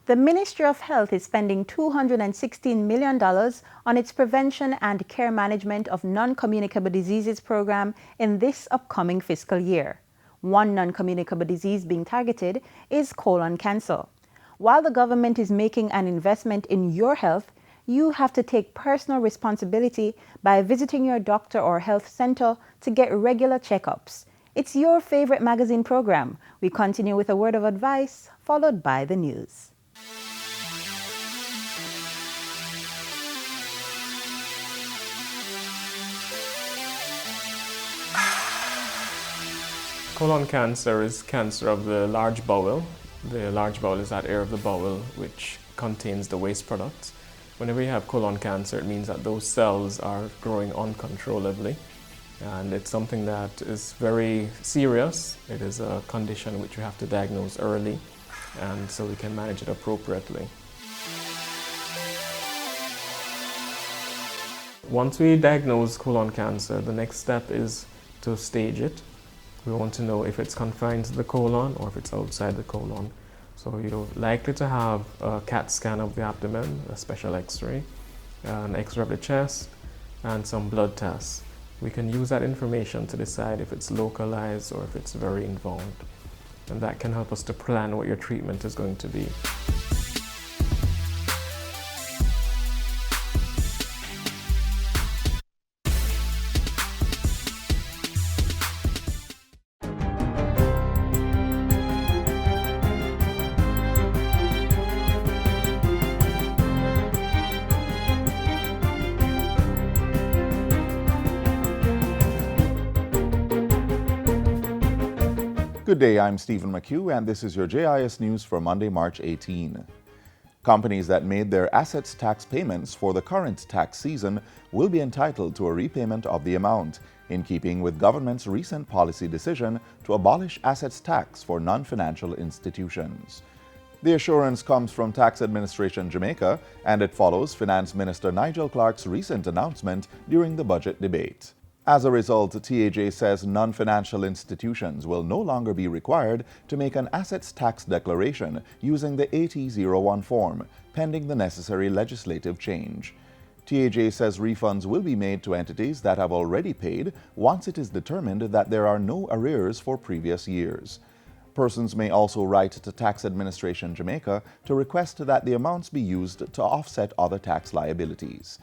The Ministry of Health is spending $216 million on its Prevention and Care Management of Non-Communicable Diseases program in this upcoming fiscal year. One non-communicable disease being targeted is colon cancer. While the government is making an investment in your health, you have to take personal responsibility by visiting your doctor or health center to get regular checkups. It's your favorite magazine program. We continue with a word of advice, followed by the news. Colon cancer is cancer of the large bowel. The large bowel is that area of the bowel which contains the waste products. Whenever you have colon cancer, it means that those cells are growing uncontrollably, and it's something that is very serious. It is a condition which we have to diagnose early, and so we can manage it appropriately. Once we diagnose colon cancer, the next step is to stage it. We want to know if it's confined to the colon or if it's outside the colon. So you're likely to have a CAT scan of the abdomen, a special X-ray, an X-ray of the chest, and some blood tests. We can use that information to decide if it's localized or if it's very involved. And that can help us to plan what your treatment is going to be. Good day, I'm Stephen McHugh, and this is your JIS News for Monday, March 18. Companies that made their assets tax payments for the current tax season will be entitled to a repayment of the amount, in keeping with government's recent policy decision to abolish assets tax for non-financial institutions. The assurance comes from Tax Administration Jamaica, and it follows Finance Minister Nigel Clarke's recent announcement during the budget debate. As a result, TAJ says non-financial institutions will no longer be required to make an assets tax declaration using the AT01 form, pending the necessary legislative change. TAJ says refunds will be made to entities that have already paid once it is determined that there are no arrears for previous years. Persons may also write to Tax Administration Jamaica to request that the amounts be used to offset other tax liabilities.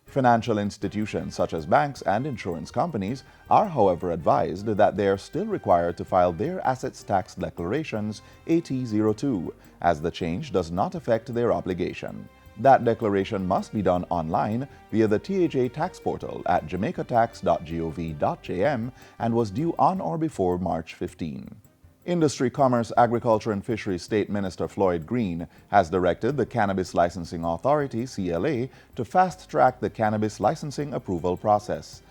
Financial institutions such as banks and insurance companies are, however, advised that they are still required to file their assets tax declarations AT02, as the change does not affect their obligation. That declaration must be done online via the TAJ tax portal at jamaicatax.gov.jm and was due on or before March 15. Industry, Commerce, Agriculture and Fisheries State Minister Floyd Green has directed the Cannabis Licensing Authority, CLA, to fast-track the cannabis licensing approval process.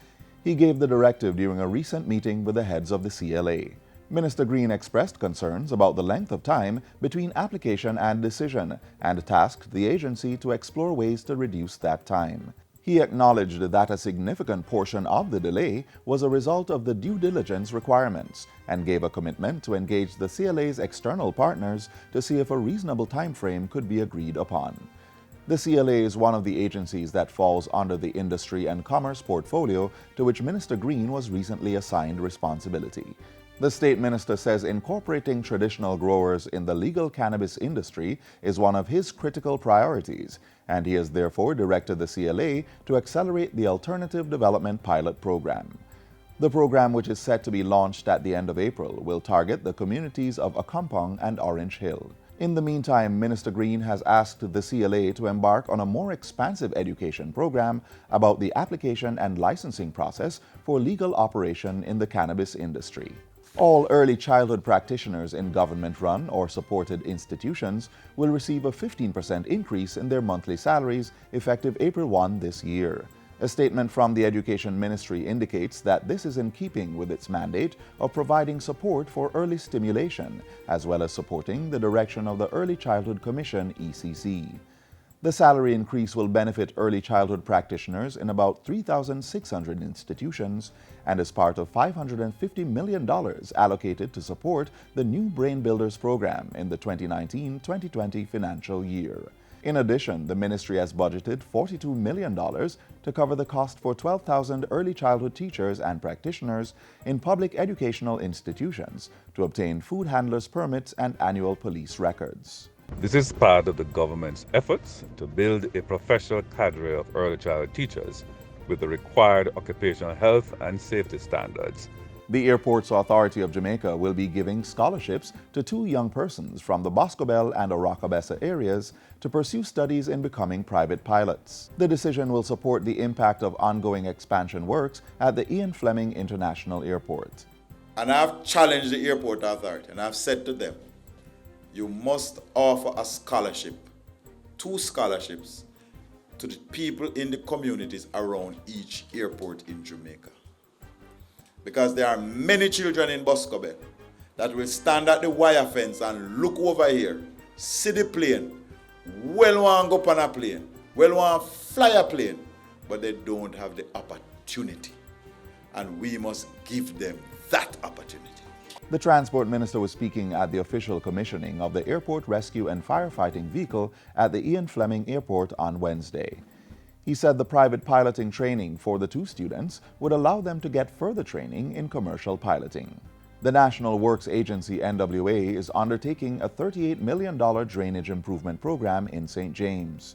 He gave the directive during a recent meeting with the heads of the CLA. Minister Green expressed concerns about the length of time between application and decision and tasked the agency to explore ways to reduce that time. He acknowledged that a significant portion of the delay was a result of the due diligence requirements and gave a commitment to engage the CLA's external partners to see if a reasonable time frame could be agreed upon. The CLA is one of the agencies that falls under the Industry and Commerce portfolio to which Minister Green was recently assigned responsibility. The State Minister says incorporating traditional growers in the legal cannabis industry is one of his critical priorities, and he has therefore directed the CLA to accelerate the Alternative Development Pilot Program. The program, which is set to be launched at the end of April, will target the communities of Accompong and Orange Hill. In the meantime, Minister Green has asked the CLA to embark on a more expansive education program about the application and licensing process for legal operation in the cannabis industry. All early childhood practitioners in government-run or supported institutions will receive a 15% increase in their monthly salaries effective April 1 this year. A statement from the Education Ministry indicates that this is in keeping with its mandate of providing support for early stimulation, as well as supporting the direction of the Early Childhood Commission, ECC. The salary increase will benefit early childhood practitioners in about 3,600 institutions and is part of $550 million allocated to support the new Brain Builders program in the 2019-2020 financial year. In addition, the ministry has budgeted $42 million to cover the cost for 12,000 early childhood teachers and practitioners in public educational institutions to obtain food handlers permits and annual police records. This is part of the government's efforts to build a professional cadre of early childhood teachers with the required occupational health and safety standards. The Airports Authority of Jamaica will be giving scholarships to 2 young persons from the Boscobel and Oracabessa areas to pursue studies in becoming private pilots. The decision will support the impact of ongoing expansion works at the Ian Fleming International Airport. And I've challenged the Airport Authority and I've said to them, you must offer a scholarship, 2 scholarships, to the people in the communities around each airport in Jamaica. Because there are many children in Boscobel that will stand at the wire fence and look over here, see the plane, well want to go on a plane, well want to fly a plane, but they don't have the opportunity. And we must give them that opportunity. The Transport Minister was speaking at the official commissioning of the Airport Rescue and Firefighting Vehicle at the Ian Fleming Airport on Wednesday. He said the private piloting training for the 2 students would allow them to get further training in commercial piloting. The National Works Agency NWA is undertaking a $38 million drainage improvement program in St. James.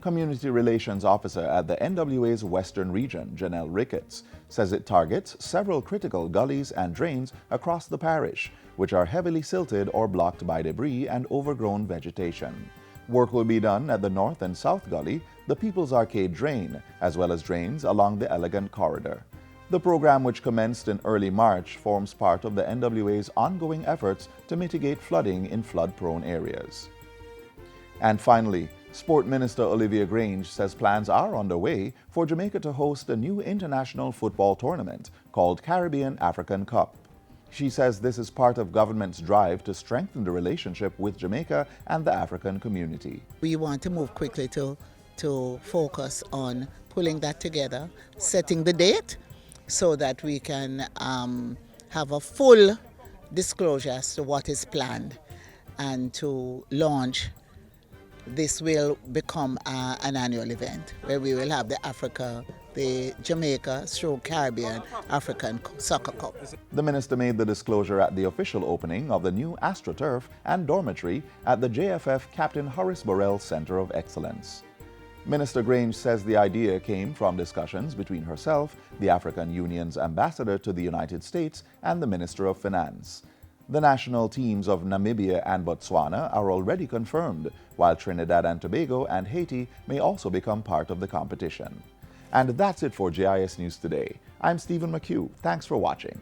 Community Relations Officer at the NWA's Western Region, Janelle Ricketts, says it targets several critical gullies and drains across the parish, which are heavily silted or blocked by debris and overgrown vegetation. Work will be done at the North and South Gully, the People's Arcade Drain, as well as drains along the Elegant Corridor. The program, which commenced in early March, forms part of the NWA's ongoing efforts to mitigate flooding in flood-prone areas. And finally, Sport Minister Olivia Grange says plans are underway for Jamaica to host a new international football tournament called Caribbean African Cup. She says this is part of government's drive to strengthen the relationship with Jamaica and the African community. We want to move quickly to focus on pulling that together, setting the date so that we can have a full disclosure as to what is planned and to launch. This will become an annual event where we will have the Jamaica/Caribbean African Soccer Cup. The minister made the disclosure at the official opening of the new AstroTurf and dormitory at the JFF Captain Horace Burrell Center of Excellence. Minister Grange says the idea came from discussions between herself, the African Union's ambassador to the United States, and the Minister of Finance. The national teams of Namibia and Botswana are already confirmed, while Trinidad and Tobago and Haiti may also become part of the competition. And that's it for JIS News Today. I'm Stephen McHugh. Thanks for watching.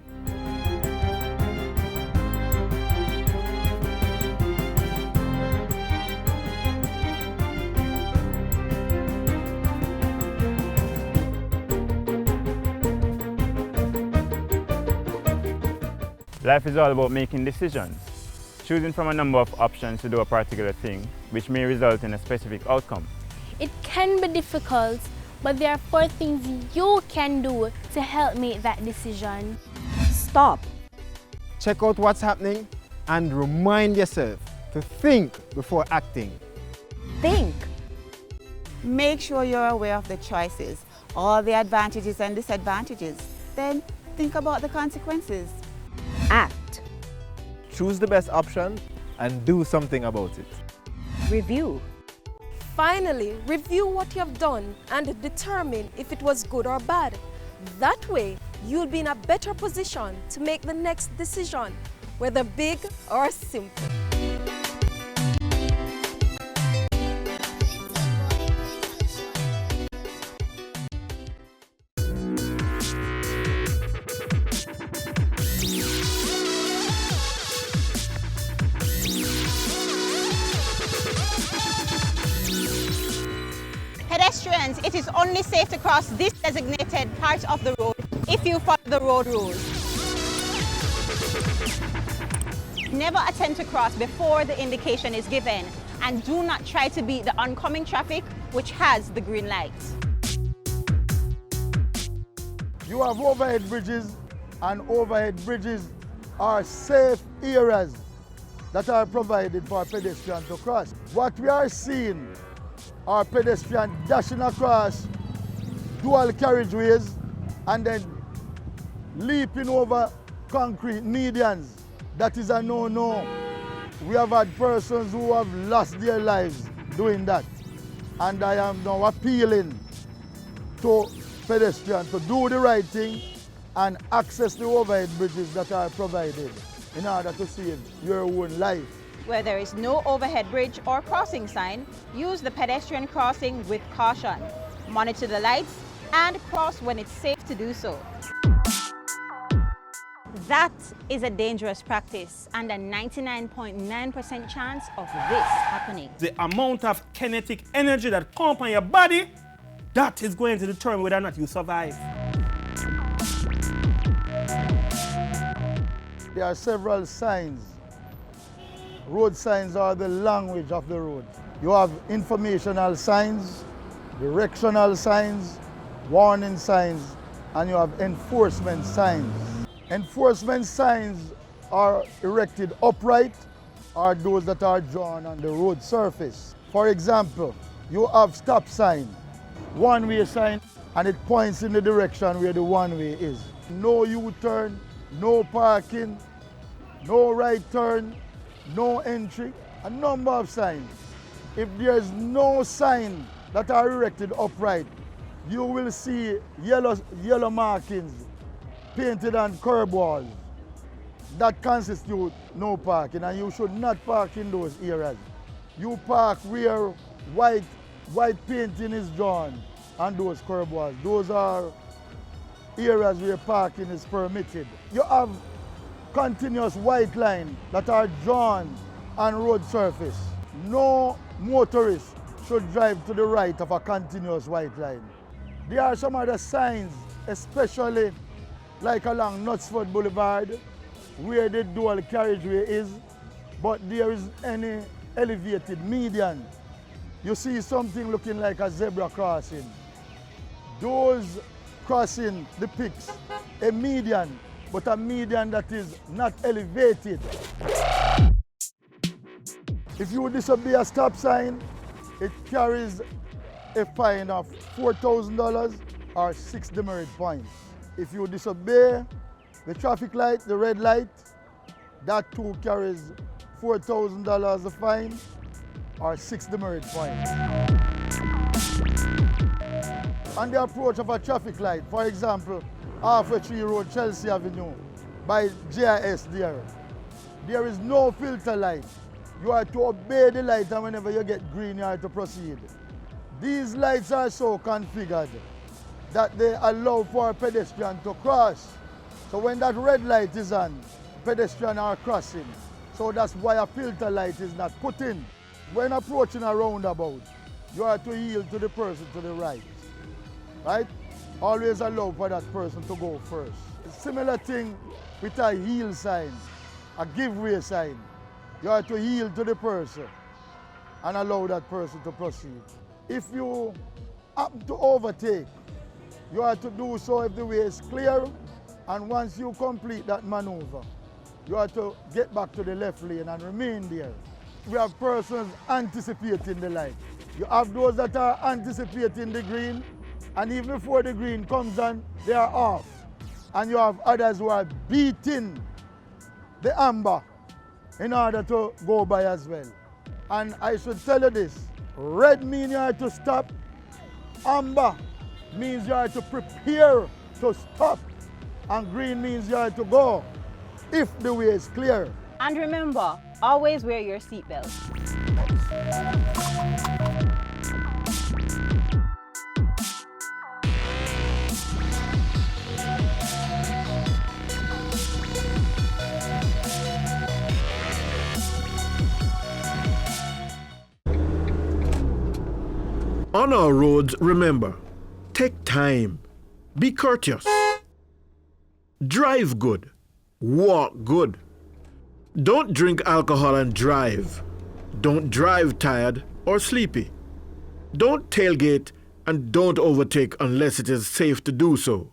Life is all about making decisions, choosing from a number of options to do a particular thing, which may result in a specific outcome. It can be difficult, but there are 4 things you can do to help make that decision. Stop. Check out what's happening and remind yourself to think before acting. Think. Make sure you're aware of the choices, all the advantages and disadvantages. Then think about the consequences. Act. Choose the best option and do something about it. Review. Finally, review what you have done and determine if it was good or bad. That way, you'll be in a better position to make the next decision, whether big or simple. Pedestrians, it is only safe to cross this designated part of the road if you follow the road rules. Never attempt to cross before the indication is given. and do not try to beat the oncoming traffic, which has the green light. You have overhead bridges, and overhead bridges are safe areas that are provided for pedestrians to cross. What we are seeing are pedestrians dashing across dual carriageways and then leaping over concrete medians. That is a no-no. We have had persons who have lost their lives doing that. And I am now appealing to pedestrians to do the right thing and access the overhead bridges that are provided in order to save your own life. Where there is no overhead bridge or crossing sign, use the pedestrian crossing with caution. Monitor the lights and cross when it's safe to do so. That is a dangerous practice and a 99.9% chance of this happening. The amount of kinetic energy that comes on your body, that is going to determine whether or not you survive. There are several signs. Road signs are the language of the road. You have informational signs, directional signs, warning signs, and you have enforcement signs. Enforcement signs are erected upright or those that are drawn on the road surface. For example, you have stop sign, one-way sign, and it points in the direction where the one-way is. No U-turn, no parking, no right turn, no entry, a number of signs. If there is no sign that are erected upright, you will see yellow markings painted on curb walls. That constitute no parking, and you should not park in those areas. You park where white painting is drawn on those curb walls. Those are areas where parking is permitted. You have continuous white lines that are drawn on road surface. No motorist should drive to the right of a continuous white line. There are some other signs, especially like along Knutsford Boulevard, where the dual carriageway is, but there is any elevated median. You see something looking like a zebra crossing. Those crossing depicts a median, but a median that is not elevated. If you disobey a stop sign, it carries a fine of $4,000 or 6 demerit points. If you disobey the traffic light, the red light, that too carries $4,000 a fine or 6 demerit points. On the approach of a traffic light, for example, Halfway Tree Road, Chelsea Avenue, by JIS there is no filter light. You are to obey the light, and whenever you get green, you are to proceed. These lights are so configured that they allow for a pedestrian to cross. So when that red light is on, pedestrians are crossing. So that's why a filter light is not put in. When approaching a roundabout, you are to yield to the person to the right, right? Always allow for that person to go first. A similar thing with a yield sign, a give way sign. You are to yield to the person and allow that person to proceed. If you happen to overtake, you are to do so if the way is clear, and once you complete that maneuver, you are to get back to the left lane and remain there. We have persons anticipating the light. You have those that are anticipating the green, and even before the green comes on, they are off. And you have others who are beating the amber in order to go by as well. And I should tell you this, red means you are to stop, amber means you are to prepare to stop, and green means you are to go if the way is clear. And remember, always wear your seatbelt. On our roads, remember, take time, be courteous, drive good, walk good. Don't drink alcohol and drive. Don't drive tired or sleepy. Don't tailgate and don't overtake unless it is safe to do so.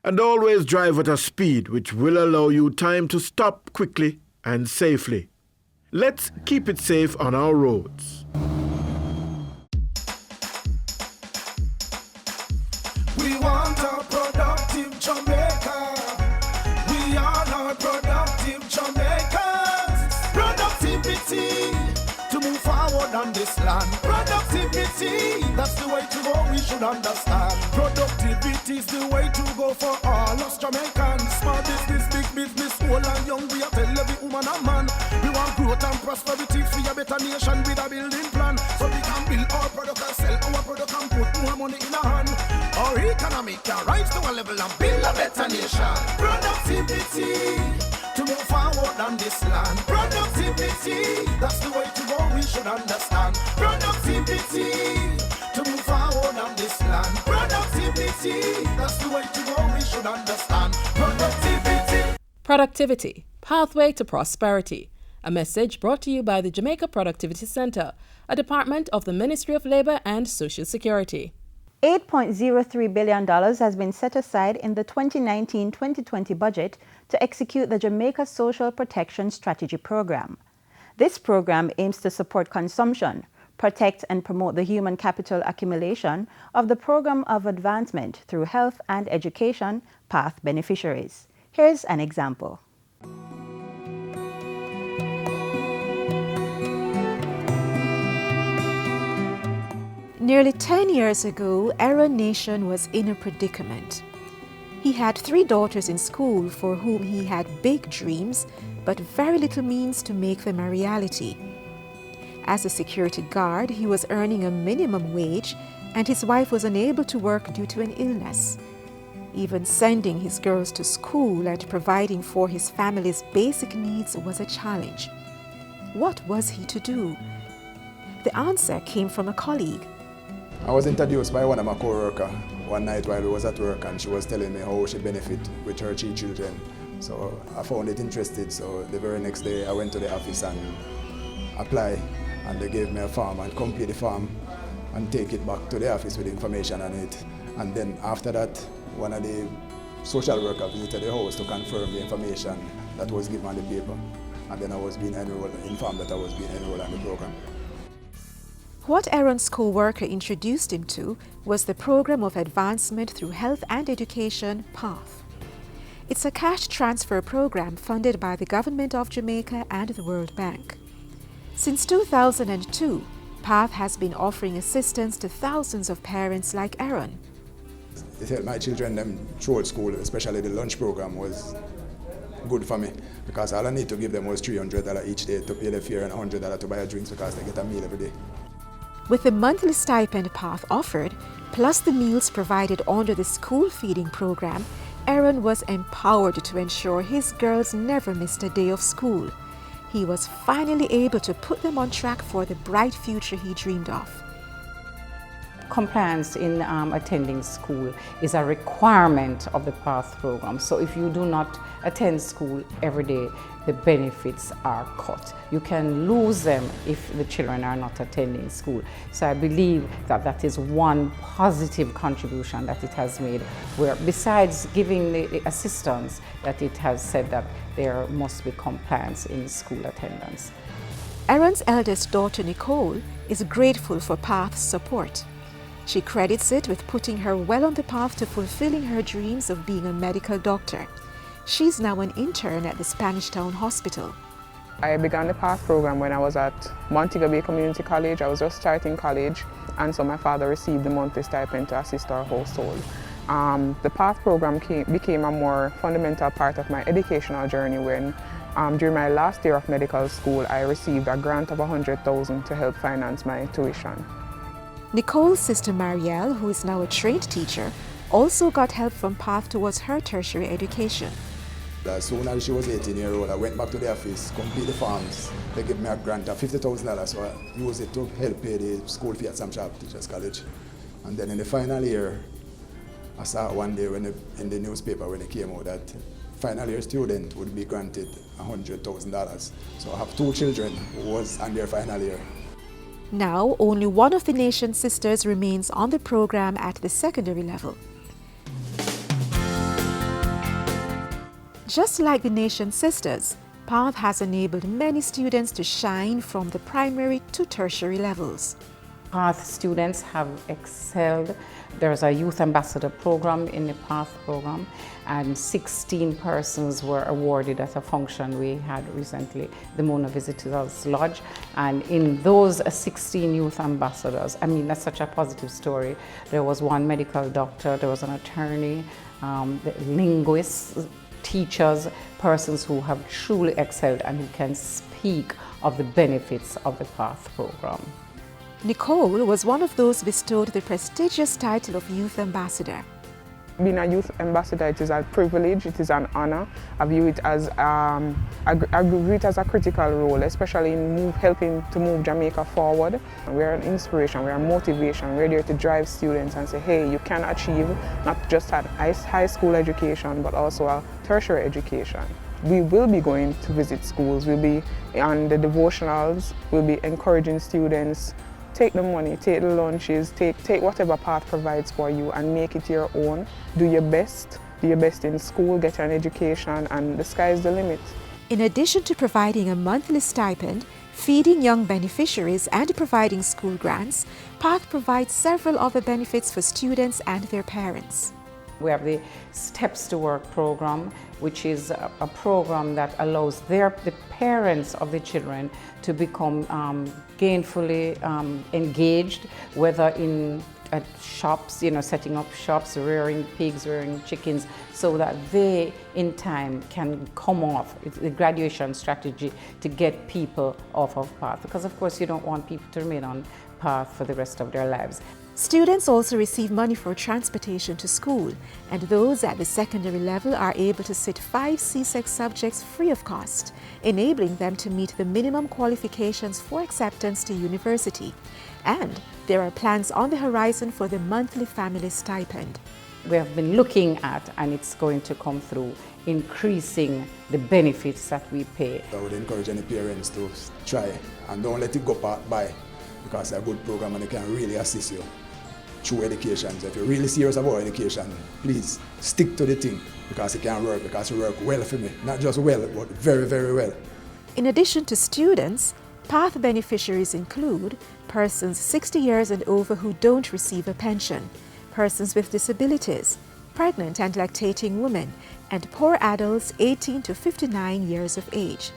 And always drive at a speed which will allow you time to stop quickly and safely. Let's keep it safe on our roads. We want a productive Jamaica. We all are productive Jamaicans. Productivity to move forward on this land. Productivity, that's the way to go, we should understand. Productivity is the way to go for all us Jamaicans. Small business, big business, old and young, we are tell every woman and man. We want growth and prosperity for a better nation with a building plan. So we can build our product and sell our product and put more money in our hand. Our economy can rise to a level and build a better nation. Productivity to move forward on this land. Productivity, that's the way to go, we should understand. Productivity to move forward on this land. Productivity, that's the way to go, we should understand. Productivity. Productivity, pathway to prosperity. A message brought to you by the Jamaica Productivity Center, a department of the Ministry of Labor and Social Security. $8.03 billion has been set aside in the 2019-2020 budget to execute the Jamaica Social Protection Strategy Program. This program aims to support consumption, protect and promote the human capital accumulation of the Program of Advancement through Health and Education PATH beneficiaries. Here's an example. Nearly 10 years ago, Aaron Nation was in a predicament. He had 3 daughters in school for whom he had big dreams, but very little means to make them a reality. As a security guard, he was earning a minimum wage, and his wife was unable to work due to an illness. Even sending his girls to school and providing for his family's basic needs was a challenge. What was he to do? The answer came from a colleague. I was introduced by one of my co-workers one night while we was at work, and she was telling me how she benefit with her 3 children. So I found it interesting, so the very next day I went to the office and applied, and they gave me a form and complete the form and take it back to the office with information on it. And then after that, one of the social workers visited the house to confirm the information that was given on the paper. And then I was being informed that I was being enrolled on the program. What Aaron's co-worker introduced him to was the Program of Advancement through Health and Education, PATH. It's a cash transfer program funded by the Government of Jamaica and the World Bank. Since 2002, PATH has been offering assistance to thousands of parents like Aaron. It helped my children them throughout school, especially the lunch program was good for me, because all I need to give them was $300 each day to pay their fare and $100 to buy a drinks because they get a meal every day. With the monthly stipend PATH offered, plus the meals provided under the school feeding program, Aaron was empowered to ensure his girls never missed a day of school. He was finally able to put them on track for the bright future he dreamed of. Compliance in attending school is a requirement of the PATH program. So if you do not attend school every day, the benefits are cut. You can lose them if the children are not attending school. So I believe that that is one positive contribution that it has made, where besides giving the assistance, that it has said that there must be compliance in school attendance. Aaron's eldest daughter, Nicole, is grateful for PATH's support. She credits it with putting her well on the path to fulfilling her dreams of being a medical doctor. She's now an intern at the Spanish Town Hospital. I began the PATH program when I was at Montego Bay Community College. I was just starting college, and so my father received the monthly stipend to assist our household. The PATH program became a more fundamental part of my educational journey when during my last year of medical school, I received a grant of $100,000 to help finance my tuition. Nicole's sister Marielle, who is now a trained teacher, also got help from PATH towards her tertiary education. As soon as she was 18 years old, I went back to the office, complete the forms. They gave me a grant of $50,000, so I used it to help pay the school fee at Sam Sharp Teachers College. And then in the final year, I saw one day in the newspaper when it came out that final year student would be granted $100,000. So I have 2 children who was on their final year. Now, only one of the nation's sisters remains on the program at the secondary level. Just like the nation's sisters, PATH has enabled many students to shine from the primary to tertiary levels. PATH students have excelled. There's a youth ambassador program in the PATH program, and 16 persons were awarded at a function we had recently, the Mona Visitors Lodge. And in those 16 youth ambassadors, I mean, that's such a positive story. There was one medical doctor, there was an attorney, linguists, teachers, persons who have truly excelled and who can speak of the benefits of the PATH program. Nicole was one of those bestowed the prestigious title of Youth Ambassador. Being a youth ambassador, it is a privilege, it is an honor. I view it as a critical role, especially in helping to move Jamaica forward. We are an inspiration, we are motivation, we're there to drive students and say, hey, you can achieve not just a high school education, but also a tertiary education. We will be going to visit schools, we'll be on the devotionals, we'll be encouraging students. Take the money, take the lunches, take whatever PATH provides for you and make it your own. Do your best in school, get an education, and the sky is the limit. In addition to providing a monthly stipend, feeding young beneficiaries and providing school grants, PATH provides several other benefits for students and their parents. We have the Steps to Work program, which is a program that allows the parents of the children to become gainfully engaged, whether in shops, setting up shops, rearing pigs, rearing chickens, so that they in time can come off. It's the graduation strategy to get people off of PATH, because of course you don't want people to remain on PATH for the rest of their lives. Students also receive money for transportation to school, and those at the secondary level are able to sit 5 CSEC subjects free of cost, enabling them to meet the minimum qualifications for acceptance to university. And there are plans on the horizon for the monthly family stipend. We have been looking at, and it's going to come through, increasing the benefits that we pay. I would encourage any parents to try and don't let it go by, because it's a good program and it can really assist you through education. So if you're really serious about education, please stick to the thing, because it can work, because it works well for me. Not just well, but very, very well. In addition to students, PATH beneficiaries include persons 60 years and over who don't receive a pension, persons with disabilities, pregnant and lactating women, and poor adults 18 to 59 years of age.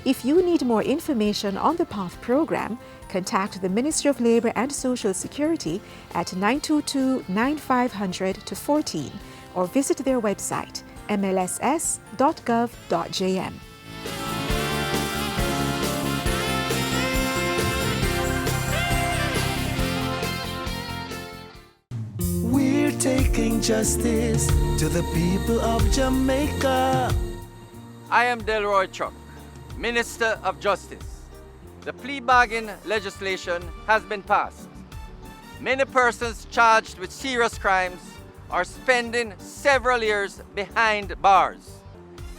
If you need more information on the PATH program, contact the Ministry of Labour and Social Security at 922-9500-14 or visit their website mlss.gov.jm. We're taking justice to the people of Jamaica. I am Delroy Chuck, Minister of Justice. The plea bargain legislation has been passed. Many persons charged with serious crimes are spending several years behind bars.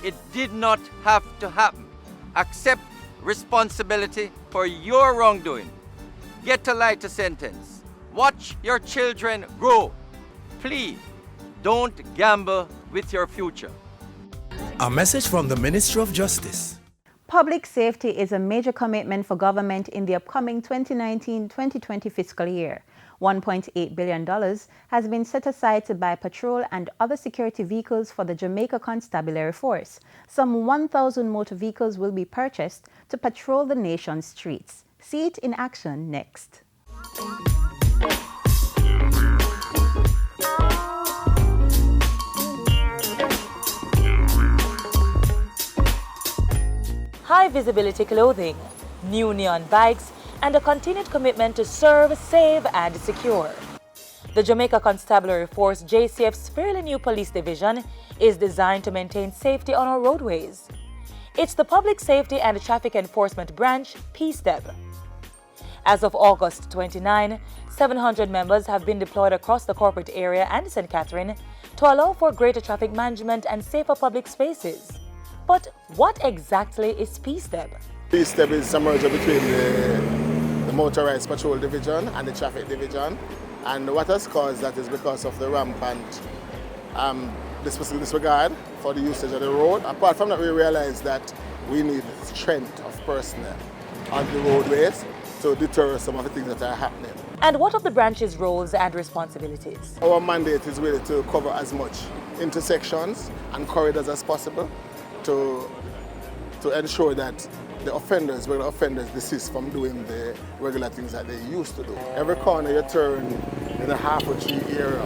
It did not have to happen. Accept responsibility for your wrongdoing. Get a lighter sentence. Watch your children grow. Please, don't gamble with your future. A message from the Ministry of Justice. Public safety is a major commitment for government in the upcoming 2019-2020 fiscal year. $1.8 billion has been set aside to buy patrol and other security vehicles for the Jamaica Constabulary Force. Some 1,000 motor vehicles will be purchased to patrol the nation's streets. See it in action next. High visibility clothing, new neon bikes, and a continued commitment to serve, save, and secure. The Jamaica Constabulary Force JCF's fairly new police division is designed to maintain safety on our roadways. It's the Public Safety and Traffic Enforcement Branch, PSTEB. As of August 29, 700 members have been deployed across the corporate area and St. Catherine to allow for greater traffic management and safer public spaces. But what exactly is PSTEB? PSTEB is a merger between the Motorized Patrol Division and the Traffic Division. And what has caused that is because of the rampant disregard for the usage of the road. Apart from that, we realize that we need strength of personnel on the roadways to deter some of the things that are happening. And what of the branch's roles and responsibilities? Our mandate is really to cover as much intersections and corridors as possible to ensure that the regular offenders desist from doing the regular things that they used to do. Every corner you turn in the Half-a-Tree area,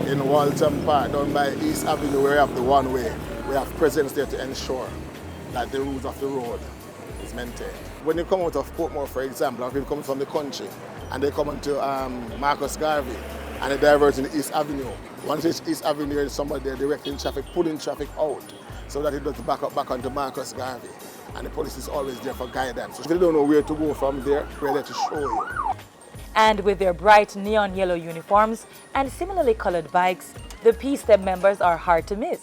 in Walton Park, down by East Avenue, where we have the one-way, we have presence there to ensure that the rules of the road is maintained. When you come out of Portmore, for example, or people coming from the country, and they come into Marcus Garvey, and they diverge in East Avenue. Once it's East Avenue, there's somebody there directing traffic, pulling traffic out, so that it doesn't back onto Marcus Garvey. And the police is always there for guidance. If you don't know where to go from there, we're there to show you. And with their bright neon yellow uniforms and similarly colored bikes, the PSTEB members are hard to miss.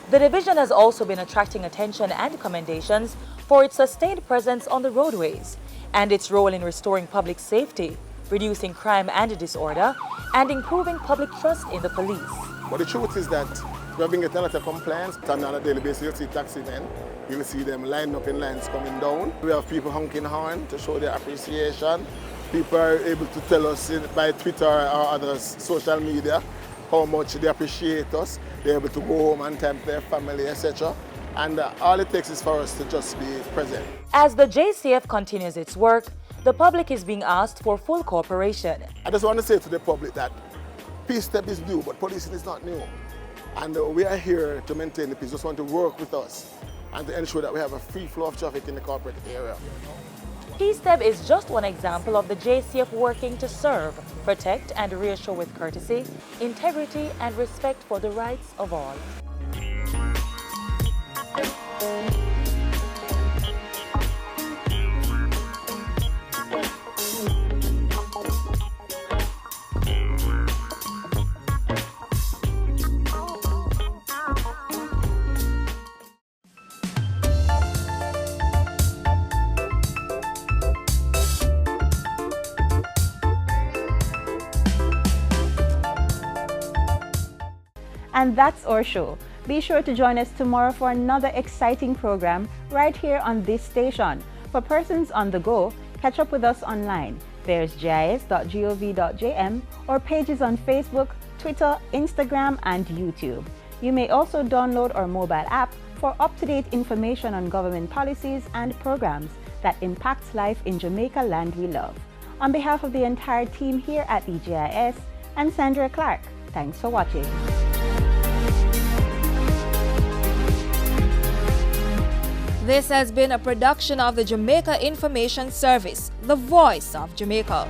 The division has also been attracting attention and commendations for its sustained presence on the roadways and its role in restoring public safety, reducing crime and disorder, and improving public trust in the police. But the truth is that we have been getting a lot of complaints. On a daily basis, you'll see taxi men. You will see them lined up in lines coming down. We have people honking horn to show their appreciation. People are able to tell us by Twitter or other social media how much they appreciate us. They're able to go home on time to their family, etc. And all it takes is for us to just be present. As the JCF continues its work, the public is being asked for full cooperation. I just want to say to the public that PSTEB is new, but policing is not new. And we are here to maintain the peace. Just want to work with us and to ensure that we have a free flow of traffic in the corporate area. PSTEB is just one example of the JCF working to serve, protect and reassure with courtesy, integrity and respect for the rights of all. And that's our show. Be sure to join us tomorrow for another exciting program right here on this station. For persons on the go, catch up with us online. There's gis.gov.jm or pages on Facebook, Twitter, Instagram, and YouTube. You may also download our mobile app for up-to-date information on government policies and programs that impact life in Jamaica land we love. On behalf of the entire team here at EJIS, I'm Sandra Clark. Thanks for watching. This has been a production of the Jamaica Information Service, the voice of Jamaica.